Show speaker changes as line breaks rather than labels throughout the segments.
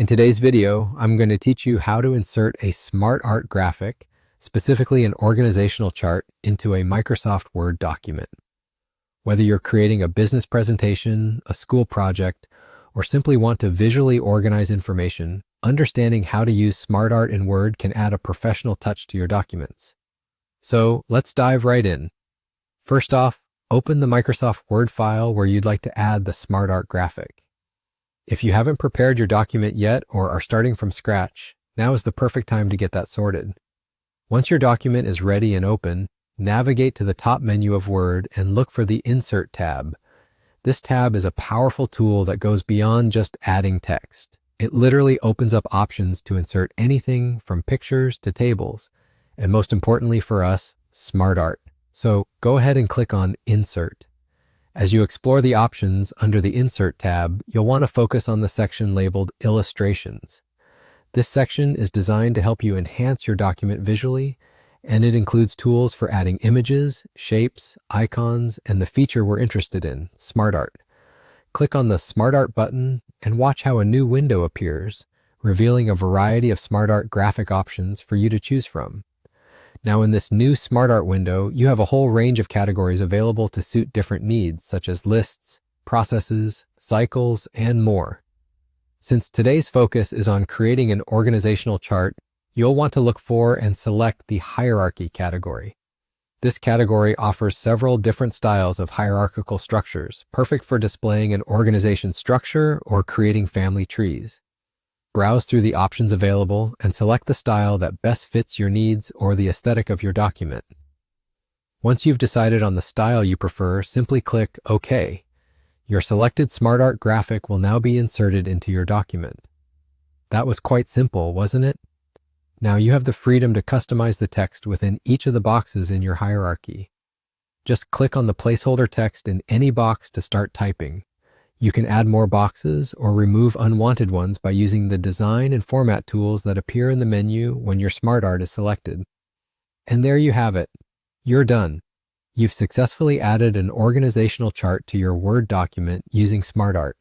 In today's video, I'm going to teach you how to insert a SmartArt graphic, specifically an organizational chart, into a Microsoft Word document. Whether you're creating a business presentation, a school project, or simply want to visually organize information, understanding how to use SmartArt in Word can add a professional touch to your documents. So let's dive right in. First off, open the Microsoft Word file where you'd like to add the SmartArt graphic. If you haven't prepared your document yet or are starting from scratch, now is the perfect time to get that sorted. Once your document is ready and open, navigate to the top menu of Word and look for the Insert tab. This tab is a powerful tool that goes beyond just adding text. It literally opens up options to insert anything from pictures to tables, and most importantly for us, SmartArt. So go ahead and click on Insert. As you explore the options under the Insert tab, you'll want to focus on the section labeled Illustrations. This section is designed to help you enhance your document visually, and it includes tools for adding images, shapes, icons, and the feature we're interested in, SmartArt. Click on the SmartArt button and watch how a new window appears, revealing a variety of SmartArt graphic options for you to choose from. Now in this new SmartArt window, you have a whole range of categories available to suit different needs, such as lists, processes, cycles, and more. Since today's focus is on creating an organizational chart, you'll want to look for and select the Hierarchy category. This category offers several different styles of hierarchical structures, perfect for displaying an organization's structure or creating family trees. Browse through the options available and select the style that best fits your needs or the aesthetic of your document. Once you've decided on the style you prefer, simply click OK. Your selected SmartArt graphic will now be inserted into your document. That was quite simple, wasn't it? Now you have the freedom to customize the text within each of the boxes in your hierarchy. Just click on the placeholder text in any box to start typing. You can add more boxes or remove unwanted ones by using the design and format tools that appear in the menu when your SmartArt is selected. And there you have it. You're done. You've successfully added an organizational chart to your Word document using SmartArt.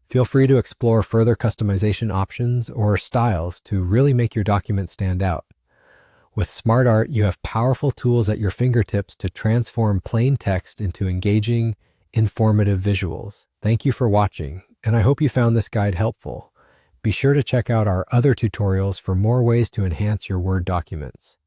Feel free to explore further customization options or styles to really make your document stand out. With SmartArt, you have powerful tools at your fingertips to transform plain text into engaging, informative visuals. Thank you for watching, and I hope you found this guide helpful. Be sure to check out our other tutorials for more ways to enhance your Word documents.